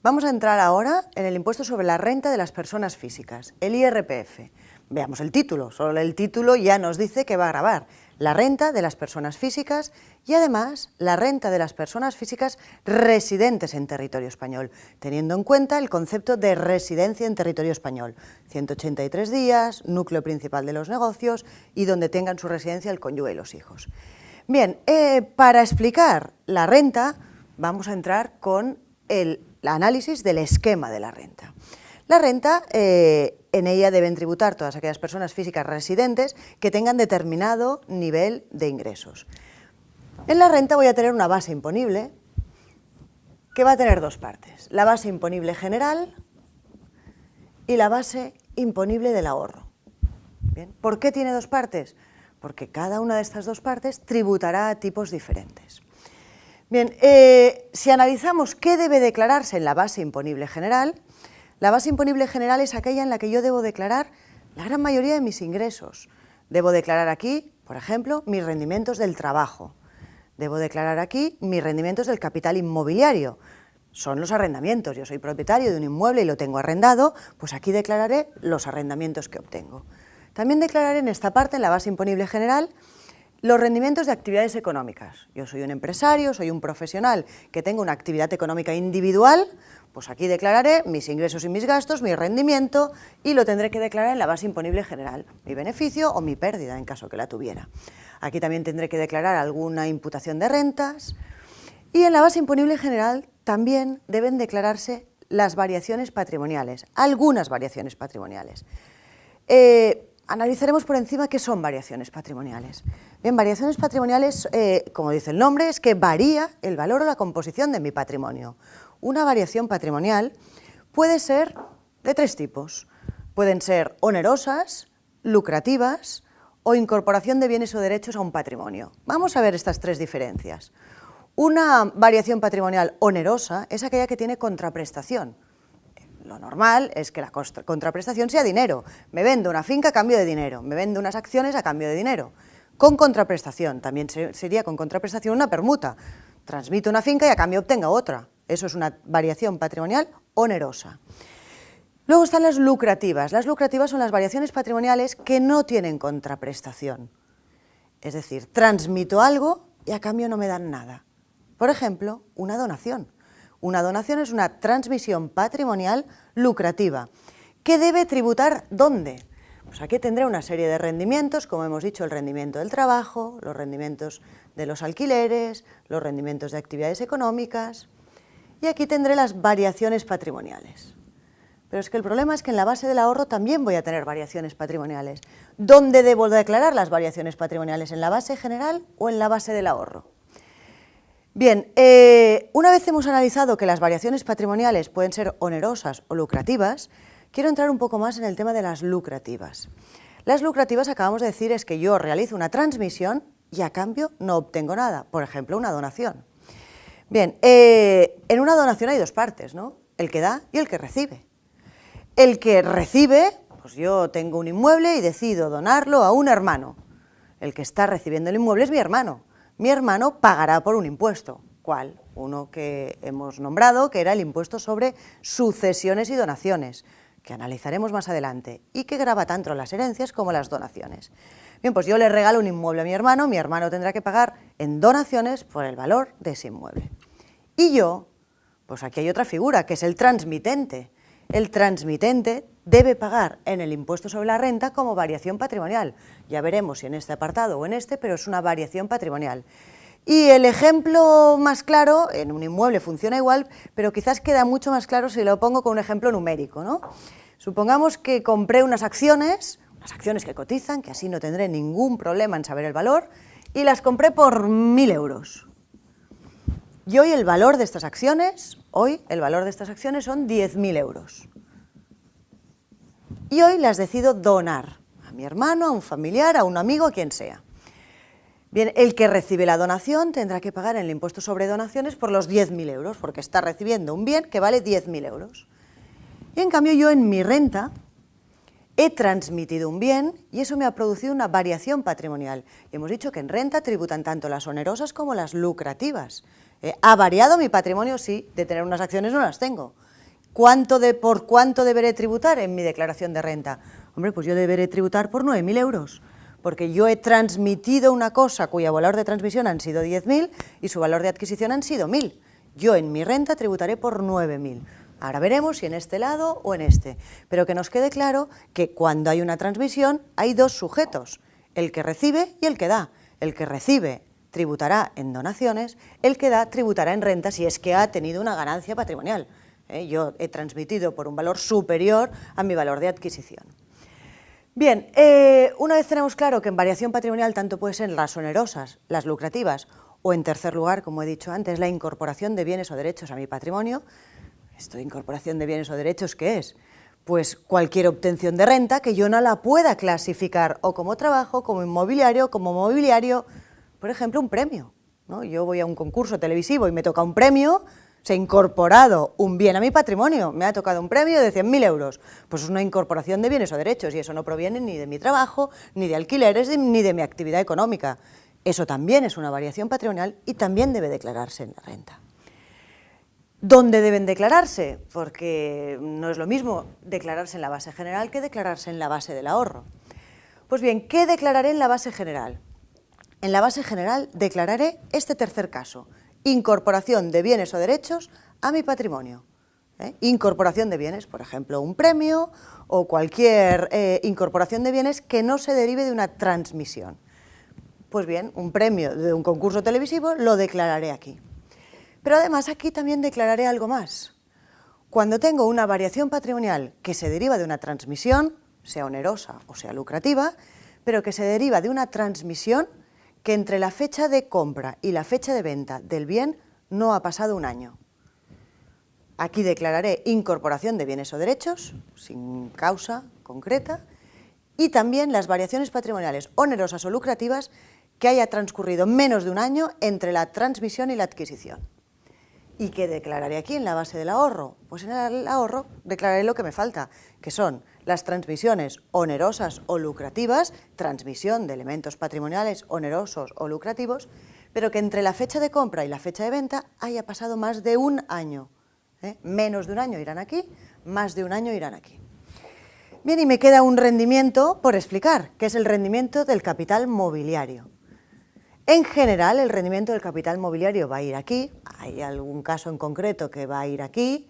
Vamos a entrar ahora en el impuesto sobre la renta de las personas físicas, el IRPF. Veamos el título, solo el título ya nos dice que va a gravar la renta de las personas físicas y además la renta de las personas físicas residentes en territorio español, teniendo en cuenta el concepto de residencia en territorio español, 183 días, núcleo principal de los negocios y donde tengan su residencia el cónyuge y los hijos. Bien, para explicar la renta vamos a entrar con el análisis del esquema de la renta. La renta, en ella deben tributar todas aquellas personas físicas residentes que tengan determinado nivel de ingresos. En la renta voy a tener una base imponible que va a tener dos partes, la base imponible general y la base imponible del ahorro. Bien, ¿por qué tiene dos partes? Porque cada una de estas dos partes tributará a tipos diferentes. Bien, si analizamos qué debe declararse en la base imponible general, la base imponible general es aquella en la que yo debo declarar la gran mayoría de mis ingresos. Debo declarar aquí, por ejemplo, mis rendimientos del trabajo. Debo declarar aquí mis rendimientos del capital inmobiliario. Son los arrendamientos. Yo soy propietario de un inmueble y lo tengo arrendado, pues aquí declararé los arrendamientos que obtengo. También declararé en esta parte, en la base imponible general, los rendimientos de actividades económicas. Yo soy un empresario, soy un profesional que tengo una actividad económica individual, pues aquí declararé mis ingresos y mis gastos, mi rendimiento, y lo tendré que declarar en la base imponible general, mi beneficio o mi pérdida en caso que la tuviera. Aquí también tendré que declarar alguna imputación de rentas, y en la base imponible general también deben declararse las variaciones patrimoniales, algunas variaciones patrimoniales. Analizaremos por encima qué son variaciones patrimoniales. Bien, variaciones patrimoniales, como dice el nombre, es que varía el valor o la composición de mi patrimonio. Una variación patrimonial puede ser de tres tipos. Pueden ser onerosas, lucrativas o incorporación de bienes o derechos a un patrimonio. Vamos a ver estas tres diferencias. Una variación patrimonial onerosa es aquella que tiene contraprestación. Lo normal es que la contraprestación sea dinero. Me vendo una finca a cambio de dinero, me vendo unas acciones a cambio de dinero. Con contraprestación, también sería con contraprestación una permuta. Transmito una finca y a cambio obtenga otra. Eso es una variación patrimonial onerosa. Luego están las lucrativas. Las lucrativas son las variaciones patrimoniales que no tienen contraprestación. Es decir, transmito algo y a cambio no me dan nada. Por ejemplo, una donación. Una donación es una transmisión patrimonial lucrativa. ¿Qué debe tributar dónde? Pues aquí tendré una serie de rendimientos, como hemos dicho, el rendimiento del trabajo, los rendimientos de los alquileres, los rendimientos de actividades económicas, y aquí tendré las variaciones patrimoniales. Pero es que el problema es que en la base del ahorro también voy a tener variaciones patrimoniales. ¿Dónde debo declarar las variaciones patrimoniales? ¿En la base general o en la base del ahorro? Bien, una vez hemos analizado que las variaciones patrimoniales pueden ser onerosas o lucrativas, quiero entrar un poco más en el tema de las lucrativas. Las lucrativas, acabamos de decir, es que yo realizo una transmisión y a cambio no obtengo nada, por ejemplo, una donación. Bien, en una donación hay dos partes, ¿no? El que da y el que recibe. El que recibe, pues yo tengo un inmueble y decido donarlo a un hermano. El que está recibiendo el inmueble es mi hermano. Mi hermano pagará por un impuesto. ¿Cuál? Uno que hemos nombrado, que era el impuesto sobre sucesiones y donaciones, que analizaremos más adelante, y que grava tanto las herencias como las donaciones. Bien, pues yo le regalo un inmueble a mi hermano tendrá que pagar en donaciones por el valor de ese inmueble. Y yo, pues aquí hay otra figura, que es el transmitente. El transmitente debe pagar en el impuesto sobre la renta como variación patrimonial. Ya veremos si en este apartado o en este, pero es una variación patrimonial. Y el ejemplo más claro, en un inmueble funciona igual, pero quizás queda mucho más claro si lo pongo con un ejemplo numérico, ¿no? Supongamos que compré unas acciones que cotizan, que así no tendré ningún problema en saber el valor, y las compré por 1.000 euros. Y hoy el valor de estas acciones son 10.000 euros. Y hoy las decido donar a mi hermano, a un familiar, a un amigo, a quien sea. Bien, el que recibe la donación tendrá que pagar el impuesto sobre donaciones por los 10.000 euros, porque está recibiendo un bien que vale 10.000 euros. Y en cambio yo en mi renta he transmitido un bien y eso me ha producido una variación patrimonial. Y hemos dicho que en renta tributan tanto las onerosas como las lucrativas. ¿Ha variado mi patrimonio? Sí, de tener unas acciones no las tengo. ¿Por cuánto deberé tributar en mi declaración de renta? Hombre, pues yo deberé tributar por 9.000 euros, porque yo he transmitido una cosa cuyo valor de transmisión han sido 10.000 y su valor de adquisición han sido 1.000. Yo en mi renta tributaré por 9.000. Ahora veremos si en este lado o en este, pero que nos quede claro que cuando hay una transmisión hay dos sujetos, el que recibe y el que da. El que recibe tributará en donaciones, el que da tributará en renta si es que ha tenido una ganancia patrimonial. Yo he transmitido por un valor superior a mi valor de adquisición. Bien, una vez tenemos claro que en variación patrimonial tanto puede ser las onerosas, las lucrativas o, en tercer lugar, como he dicho antes, la incorporación de bienes o derechos a mi patrimonio. ¿Esto de incorporación de bienes o derechos qué es? Pues cualquier obtención de renta que yo no la pueda clasificar o como trabajo, como inmobiliario, como mobiliario, por ejemplo, un premio, ¿no? Yo voy a un concurso televisivo y me toca un premio, se ha incorporado un bien a mi patrimonio, me ha tocado un premio de 100.000 euros, pues es una incorporación de bienes o derechos y eso no proviene ni de mi trabajo, ni de alquileres, ni de mi actividad económica. Eso también es una variación patrimonial y también debe declararse en la renta. ¿Dónde deben declararse? Porque no es lo mismo declararse en la base general que declararse en la base del ahorro. Pues bien, ¿qué declararé en la base general? En la base general declararé este tercer caso, incorporación de bienes o derechos a mi patrimonio. Incorporación de bienes, por ejemplo, un premio o cualquier incorporación de bienes que no se derive de una transmisión. Pues bien, un premio de un concurso televisivo lo declararé aquí. Pero además aquí también declararé algo más. Cuando tengo una variación patrimonial que se deriva de una transmisión, sea onerosa o sea lucrativa, pero que se deriva de una transmisión que entre la fecha de compra y la fecha de venta del bien no ha pasado un año. Aquí declararé incorporación de bienes o derechos, sin causa concreta, y también las variaciones patrimoniales onerosas o lucrativas que haya transcurrido menos de un año entre la transmisión y la adquisición. ¿Y qué declararé aquí en la base del ahorro? Pues en el ahorro declararé lo que me falta, que son las transmisiones onerosas o lucrativas, transmisión de elementos patrimoniales onerosos o lucrativos, pero que entre la fecha de compra y la fecha de venta haya pasado más de un año. Menos de un año irán aquí, más de un año irán aquí. Bien, y me queda un rendimiento por explicar, que es el rendimiento del capital mobiliario. En general, el rendimiento del capital mobiliario va a ir aquí, hay algún caso en concreto que va a ir aquí,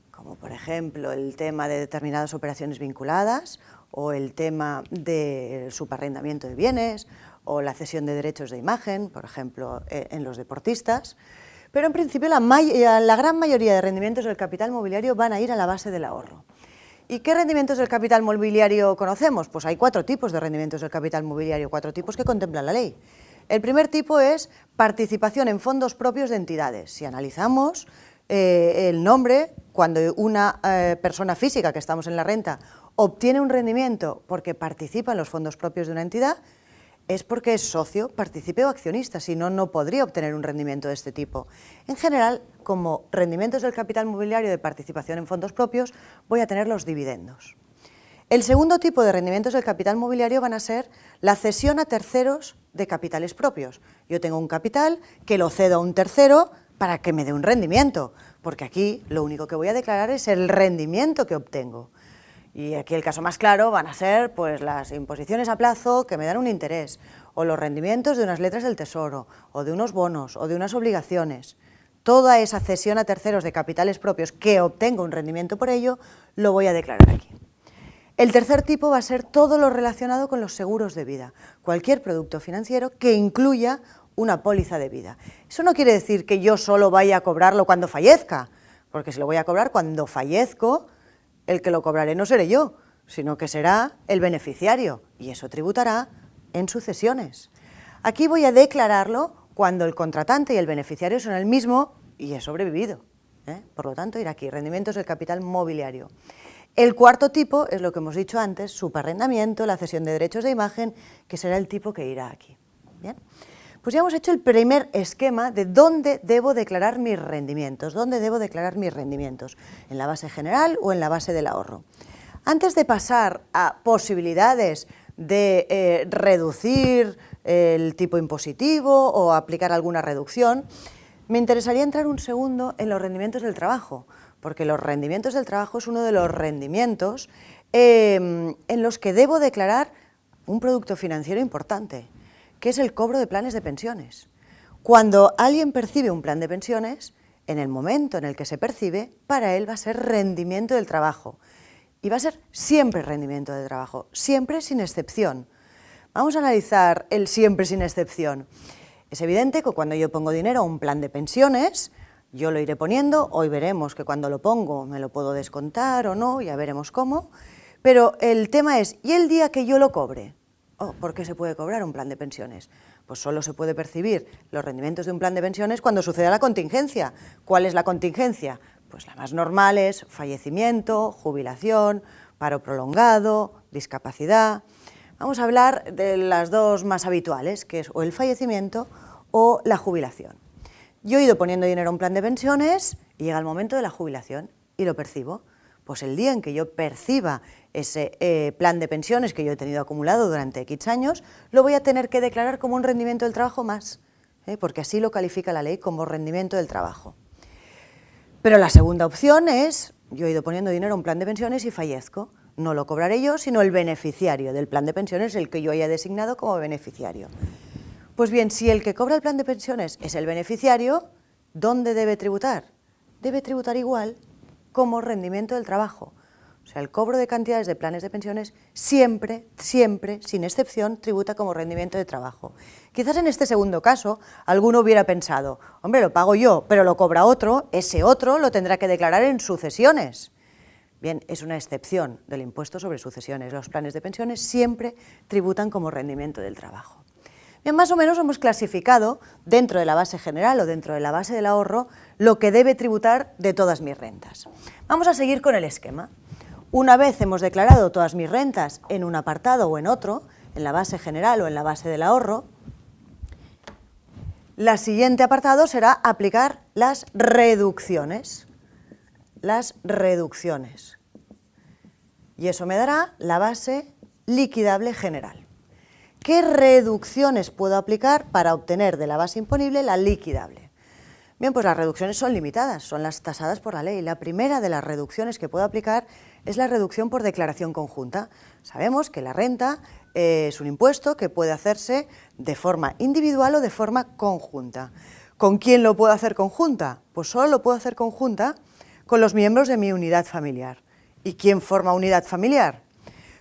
como por ejemplo el tema de determinadas operaciones vinculadas o el tema del subarrendamiento de bienes o la cesión de derechos de imagen, por ejemplo, en los deportistas. Pero en principio la gran mayoría de rendimientos del capital mobiliario van a ir a la base del ahorro. ¿Y qué rendimientos del capital mobiliario conocemos? Pues hay 4 tipos de rendimientos del capital mobiliario, 4 tipos que contempla la ley. El primer tipo es participación en fondos propios de entidades. Si analizamos el nombre, cuando una persona física que estamos en la renta obtiene un rendimiento porque participa en los fondos propios de una entidad, es porque es socio, partícipe o accionista, si no, no podría obtener un rendimiento de este tipo. En general, como rendimientos del capital mobiliario de participación en fondos propios, voy a tener los dividendos. El segundo tipo de rendimientos del capital mobiliario van a ser la cesión a terceros de capitales propios. Yo tengo un capital que lo cedo a un tercero para que me dé un rendimiento, porque aquí lo único que voy a declarar es el rendimiento que obtengo. Y aquí el caso más claro van a ser pues, las imposiciones a plazo que me dan un interés, o los rendimientos de unas letras del Tesoro, o de unos bonos, o de unas obligaciones. Toda esa cesión a terceros de capitales propios que obtengo un rendimiento por ello, lo voy a declarar aquí. El tercer tipo va a ser todo lo relacionado con los seguros de vida, cualquier producto financiero que incluya una póliza de vida. Eso no quiere decir que yo solo vaya a cobrarlo cuando fallezca, porque si lo voy a cobrar cuando fallezco, el que lo cobraré no seré yo, sino que será el beneficiario, y eso tributará en sucesiones. Aquí voy a declararlo cuando el contratante y el beneficiario son el mismo y he sobrevivido. Por lo tanto, ir aquí, rendimientos del capital mobiliario. El cuarto tipo es lo que hemos dicho antes, subarrendamiento, la cesión de derechos de imagen, que será el tipo que irá aquí. ¿Bien? Pues ya hemos hecho el primer esquema de dónde debo declarar mis rendimientos. ¿Dónde debo declarar mis rendimientos? ¿En la base general o en la base del ahorro? Antes de pasar a posibilidades de reducir el tipo impositivo o aplicar alguna reducción, me interesaría entrar un segundo en los rendimientos del trabajo, porque los rendimientos del trabajo es uno de los rendimientos en los que debo declarar un producto financiero importante, que es el cobro de planes de pensiones. Cuando alguien percibe un plan de pensiones, en el momento en el que se percibe, para él va a ser rendimiento del trabajo. Y va a ser siempre rendimiento del trabajo, siempre sin excepción. Vamos a analizar el siempre sin excepción. Es evidente que cuando yo pongo dinero a un plan de pensiones, yo lo iré poniendo, hoy veremos que cuando lo pongo me lo puedo descontar o no, ya veremos cómo, pero el tema es, ¿y el día que yo lo cobre? ¿Por qué se puede cobrar un plan de pensiones? Pues solo se puede percibir los rendimientos de un plan de pensiones cuando suceda la contingencia. ¿Cuál es la contingencia? Pues la más normal es fallecimiento, jubilación, paro prolongado, discapacidad. Vamos a hablar de las dos más habituales, que es o el fallecimiento o la jubilación. Yo he ido poniendo dinero a un plan de pensiones y llega el momento de la jubilación y lo percibo. Pues el día en que yo perciba ese plan de pensiones que yo he tenido acumulado durante X años, lo voy a tener que declarar como un rendimiento del trabajo más, porque así lo califica la ley como rendimiento del trabajo. Pero la segunda opción es, yo he ido poniendo dinero a un plan de pensiones y fallezco. No lo cobraré yo, sino el beneficiario del plan de pensiones, el que yo haya designado como beneficiario. Pues bien, si el que cobra el plan de pensiones es el beneficiario, ¿dónde debe tributar? Debe tributar igual como rendimiento del trabajo. O sea, el cobro de cantidades de planes de pensiones siempre, sin excepción, tributa como rendimiento de trabajo. Quizás en este segundo caso, alguno hubiera pensado, hombre, lo pago yo, pero lo cobra otro, ese otro lo tendrá que declarar en sucesiones. Bien, es una excepción del impuesto sobre sucesiones. Los planes de pensiones siempre tributan como rendimiento del trabajo. Bien, más o menos hemos clasificado dentro de la base general o dentro de la base del ahorro lo que debe tributar de todas mis rentas. Vamos a seguir con el esquema. Una vez hemos declarado todas mis rentas en un apartado o en otro, en la base general o en la base del ahorro, el siguiente apartado será aplicar las reducciones. Las reducciones. Y eso me dará la base liquidable general. ¿Qué reducciones puedo aplicar para obtener de la base imponible la liquidable? Bien, pues las reducciones son limitadas, son las tasadas por la ley. La primera de las reducciones que puedo aplicar es la reducción por declaración conjunta. Sabemos que la renta es un impuesto que puede hacerse de forma individual o de forma conjunta. ¿Con quién lo puedo hacer conjunta? Pues solo lo puedo hacer conjunta con los miembros de mi unidad familiar. ¿Y quién forma unidad familiar?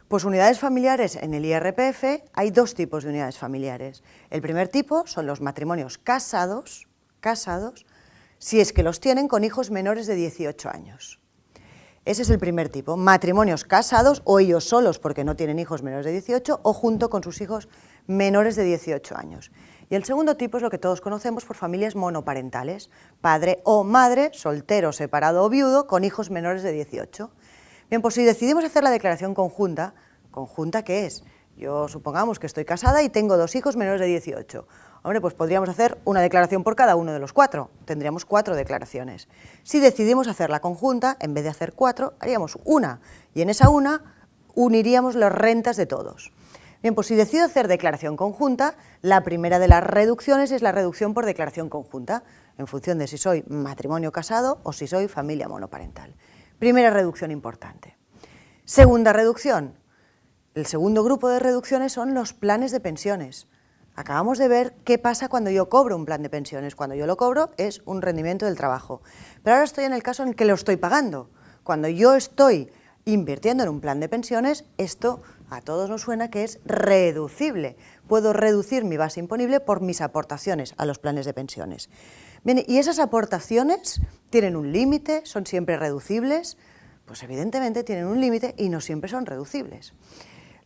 Pues unidades familiares en el IRPF hay dos tipos de unidades familiares. El primer tipo son los matrimonios casados, si es que los tienen con hijos menores de 18 años. Ese es el primer tipo, matrimonios casados o ellos solos porque no tienen hijos menores de 18 o junto con sus hijos menores de 18 años. Y el segundo tipo es lo que todos conocemos por familias monoparentales, padre o madre, soltero, separado o viudo, con hijos menores de 18. Bien, pues si decidimos hacer la declaración conjunta, ¿conjunta qué es? Yo supongamos que estoy casada y tengo dos hijos menores de 18. Hombre, pues podríamos hacer una declaración por cada uno de los cuatro, tendríamos 4 declaraciones. Si decidimos hacer la conjunta, en vez de hacer 4, haríamos una, y en esa una uniríamos las rentas de todos. Bien, pues si decido hacer declaración conjunta, la primera de las reducciones es la reducción por declaración conjunta, en función de si soy matrimonio casado o si soy familia monoparental. Primera reducción importante. Segunda reducción. El segundo grupo de reducciones son los planes de pensiones. Acabamos de ver qué pasa cuando yo cobro un plan de pensiones. Cuando yo lo cobro es un rendimiento del trabajo. Pero ahora estoy en el caso en que lo estoy pagando. Cuando yo estoy invirtiendo en un plan de pensiones, esto a todos nos suena que es reducible. Puedo reducir mi base imponible por mis aportaciones a los planes de pensiones. Bien, ¿y esas aportaciones tienen un límite? ¿Son siempre reducibles? Pues evidentemente tienen un límite y no siempre son reducibles.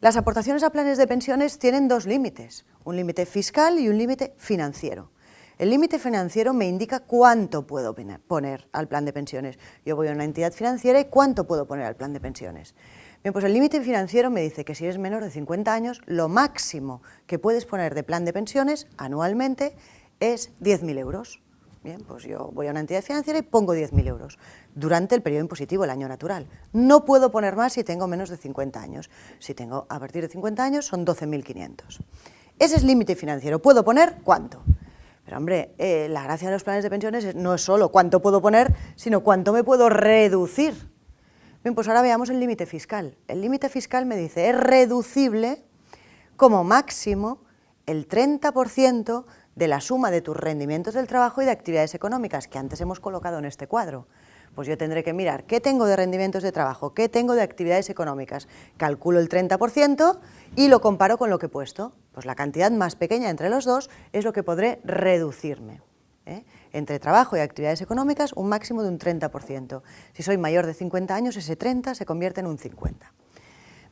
Las aportaciones a planes de pensiones tienen dos límites, un límite fiscal y un límite financiero. El límite financiero me indica cuánto puedo poner al plan de pensiones. Yo voy a una entidad financiera y cuánto puedo poner al plan de pensiones. Bien, pues el límite financiero me dice que si eres menor de 50 años, lo máximo que puedes poner de plan de pensiones anualmente es 10.000 euros. Bien, pues yo voy a una entidad financiera y pongo 10.000 euros durante el periodo impositivo, el año natural. No puedo poner más si tengo menos de 50 años. Si tengo a partir de 50 años son 12.500. Ese es límite financiero. ¿Puedo poner cuánto? Pero hombre, la gracia de los planes de pensiones no es solo cuánto puedo poner, sino cuánto me puedo reducir. Bien, pues ahora veamos el límite fiscal. El límite fiscal me dice, es reducible como máximo el 30% de la suma de tus rendimientos del trabajo y de actividades económicas, que antes hemos colocado en este cuadro. Pues yo tendré que mirar qué tengo de rendimientos de trabajo, qué tengo de actividades económicas. Calculo el 30% y lo comparo con lo que he puesto. Pues la cantidad más pequeña entre los dos es lo que podré reducirme. Entre trabajo y actividades económicas, un máximo de un 30%. Si soy mayor de 50 años, ese 30 se convierte en un 50.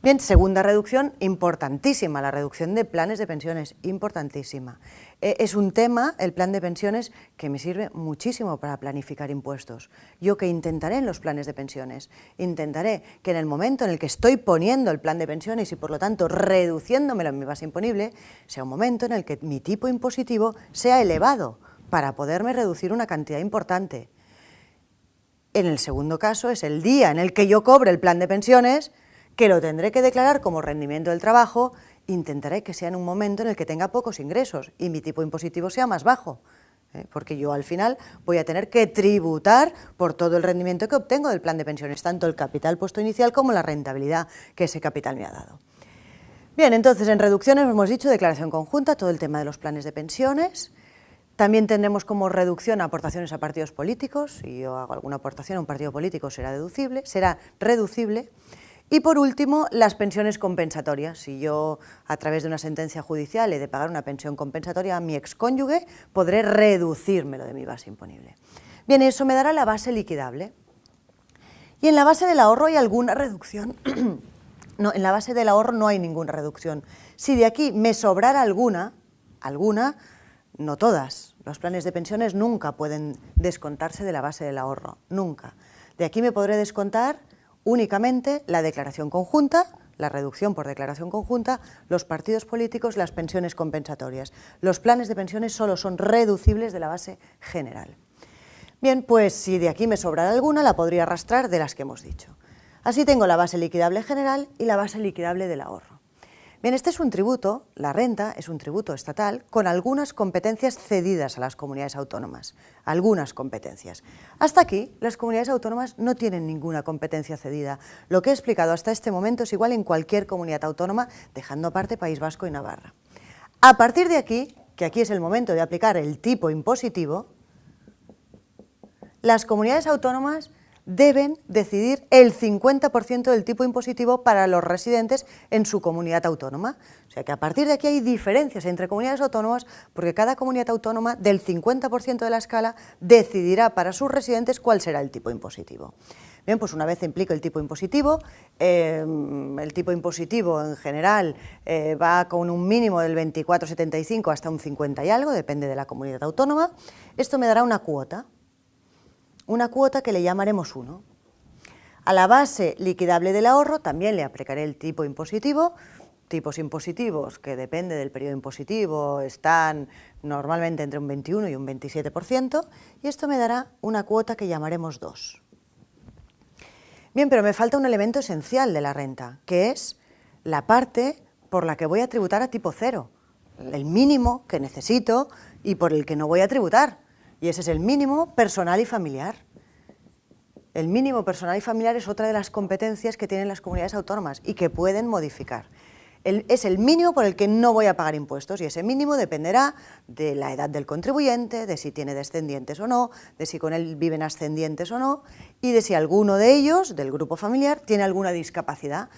Bien, segunda reducción, importantísima, la reducción de planes de pensiones, importantísima. Es un tema, el plan de pensiones, que me sirve muchísimo para planificar impuestos. Yo que intentaré en los planes de pensiones, intentaré que en el momento en el que estoy poniendo el plan de pensiones y por lo tanto reduciéndomelo en mi base imponible, sea un momento en el que mi tipo impositivo sea elevado para poderme reducir una cantidad importante. En el segundo caso es el día en el que yo cobre el plan de pensiones, que lo tendré que declarar como rendimiento del trabajo, intentaré que sea en un momento en el que tenga pocos ingresos y mi tipo impositivo sea más bajo, porque yo al final voy a tener que tributar por todo el rendimiento que obtengo del plan de pensiones, tanto el capital puesto inicial como la rentabilidad que ese capital me ha dado. Bien, entonces en reducciones hemos dicho declaración conjunta, todo el tema de los planes de pensiones. También tendremos como reducción aportaciones a partidos políticos. Si yo hago alguna aportación a un partido político será reducible. Y por último, las pensiones compensatorias. Si yo, a través de una sentencia judicial, he de pagar una pensión compensatoria a mi excónyuge, podré reducírmelo de mi base imponible. Bien, eso me dará la base liquidable. Y en la base del ahorro hay alguna reducción. No, en la base del ahorro no hay ninguna reducción. Si de aquí me sobrara alguna, no todas. Los planes de pensiones nunca pueden descontarse de la base del ahorro, nunca. De aquí me podré descontar únicamente la declaración conjunta, la reducción por declaración conjunta, los partidos políticos, las pensiones compensatorias. Los planes de pensiones solo son reducibles de la base general. Bien, pues si de aquí me sobrara alguna, la podría arrastrar de las que hemos dicho. Así tengo la base liquidable general y la base liquidable del ahorro. Bien, este es un tributo, la renta es un tributo estatal con algunas competencias cedidas a las comunidades autónomas, algunas competencias. Hasta aquí, las comunidades autónomas no tienen ninguna competencia cedida. Lo que he explicado hasta este momento es igual en cualquier comunidad autónoma, dejando aparte País Vasco y Navarra. A partir de aquí, que aquí es el momento de aplicar el tipo impositivo, las comunidades autónomas deben decidir el 50% del tipo impositivo para los residentes en su comunidad autónoma. O sea que a partir de aquí hay diferencias entre comunidades autónomas porque cada comunidad autónoma del 50% de la escala decidirá para sus residentes cuál será el tipo impositivo. Bien, pues una vez implico el tipo impositivo en general va con un mínimo del 24,75 hasta un 50 y algo, depende de la comunidad autónoma. Esto me dará una cuota que le llamaremos 1. A la base liquidable del ahorro también le aplicaré el tipo impositivo, tipos impositivos que depende del periodo impositivo están normalmente entre un 21 y un 27%, y esto me dará una cuota que llamaremos 2. Bien, pero me falta un elemento esencial de la renta, que es la parte por la que voy a tributar a tipo 0, el mínimo que necesito y por el que no voy a tributar. Y ese es el mínimo personal y familiar. El mínimo personal y familiar es otra de las competencias que tienen las comunidades autónomas y que pueden modificar. Es el mínimo por el que no voy a pagar impuestos y ese mínimo dependerá de la edad del contribuyente, de si tiene descendientes o no, de si con él viven ascendientes o no y de si alguno de ellos, del grupo familiar, tiene alguna discapacidad,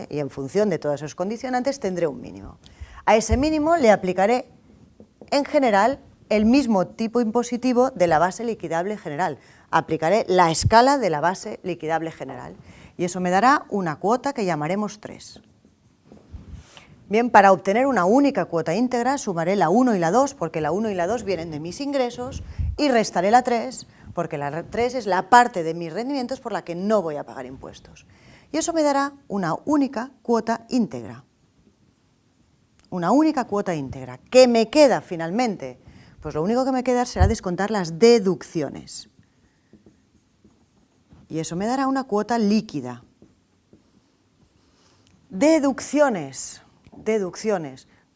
y en función de todos esos condicionantes tendré un mínimo. A ese mínimo le aplicaré en general el mismo tipo impositivo de la base liquidable general. Aplicaré la escala de la base liquidable general y eso me dará una cuota que llamaremos 3. Bien, para obtener una única cuota íntegra sumaré la 1 y la 2 porque la 1 y la 2 vienen de mis ingresos y restaré la 3 porque la 3 es la parte de mis rendimientos por la que no voy a pagar impuestos. Y eso me dará una única cuota íntegra. Una única cuota íntegra. ¿Qué me queda finalmente? Pues lo único que me queda será descontar las deducciones. Y eso me dará una cuota líquida. Deducciones.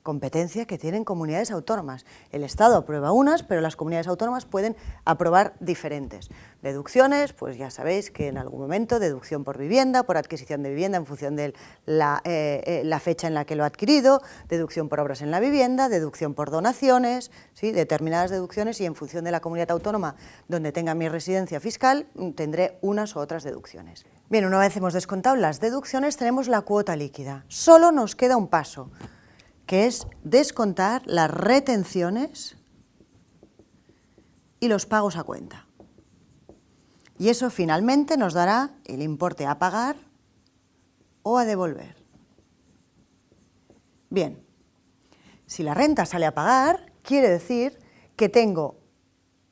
competencia que tienen comunidades autónomas. El Estado aprueba unas, pero las comunidades autónomas pueden aprobar diferentes. Deducciones, pues ya sabéis que en algún momento deducción por vivienda, por adquisición de vivienda en función de la fecha en la que lo ha adquirido, deducción por obras en la vivienda, deducción por donaciones, ¿sí? Determinadas deducciones, y en función de la comunidad autónoma donde tenga mi residencia fiscal tendré unas u otras deducciones. Bien, una vez hemos descontado las deducciones tenemos la cuota líquida. Solo nos queda un paso, que es descontar las retenciones y los pagos a cuenta. Y eso finalmente nos dará el importe a pagar o a devolver. Bien, si la renta sale a pagar, quiere decir que tengo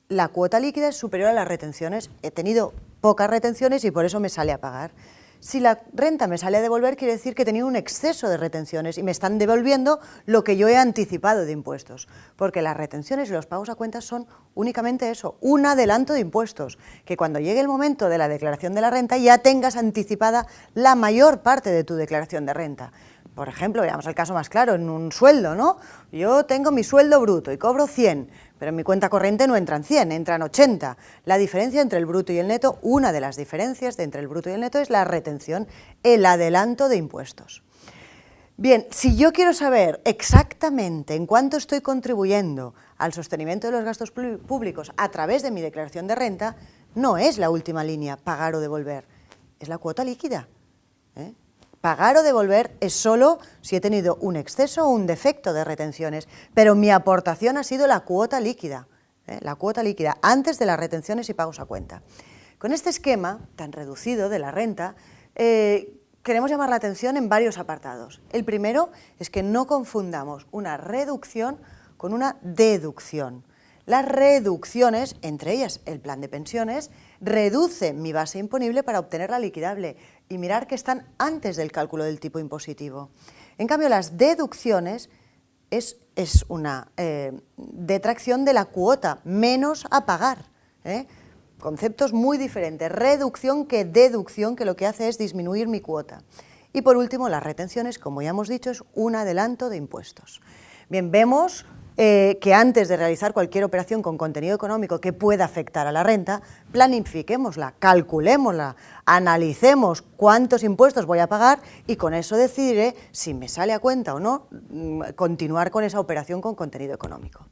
la cuota líquida es superior a las retenciones. He tenido pocas retenciones y por eso me sale a pagar. Si la renta me sale a devolver, quiere decir que he tenido un exceso de retenciones y me están devolviendo lo que yo he anticipado de impuestos, porque las retenciones y los pagos a cuentas son únicamente eso, un adelanto de impuestos, que cuando llegue el momento de la declaración de la renta ya tengas anticipada la mayor parte de tu declaración de renta. Por ejemplo, veamos el caso más claro, en un sueldo, ¿no? Yo tengo mi sueldo bruto y cobro 100, pero en mi cuenta corriente no entran 100, entran 80. La diferencia entre el bruto y el neto, una de las diferencias entre el bruto y el neto es la retención, el adelanto de impuestos. Bien, si yo quiero saber exactamente en cuánto estoy contribuyendo al sostenimiento de los gastos públicos a través de mi declaración de renta, no es la última línea, pagar o devolver, es la cuota líquida, ¿eh? Pagar o devolver es solo si he tenido un exceso o un defecto de retenciones, pero mi aportación ha sido la cuota líquida antes de las retenciones y pagos a cuenta. Con este esquema tan reducido de la renta, queremos llamar la atención en varios apartados. El primero es que no confundamos una reducción con una deducción. Las reducciones, entre ellas el plan de pensiones, reducen mi base imponible para obtener la liquidable y mirar que están antes del cálculo del tipo impositivo. En cambio, las deducciones es una detracción de la cuota, menos a pagar, ¿eh? Conceptos muy diferentes, reducción que deducción, que lo que hace es disminuir mi cuota. Y por último, las retenciones, como ya hemos dicho, es un adelanto de impuestos. Bien, vemos que antes de realizar cualquier operación con contenido económico que pueda afectar a la renta, planifiquémosla, calculémosla, analicemos cuántos impuestos voy a pagar y con eso decidiré si me sale a cuenta o no continuar con esa operación con contenido económico.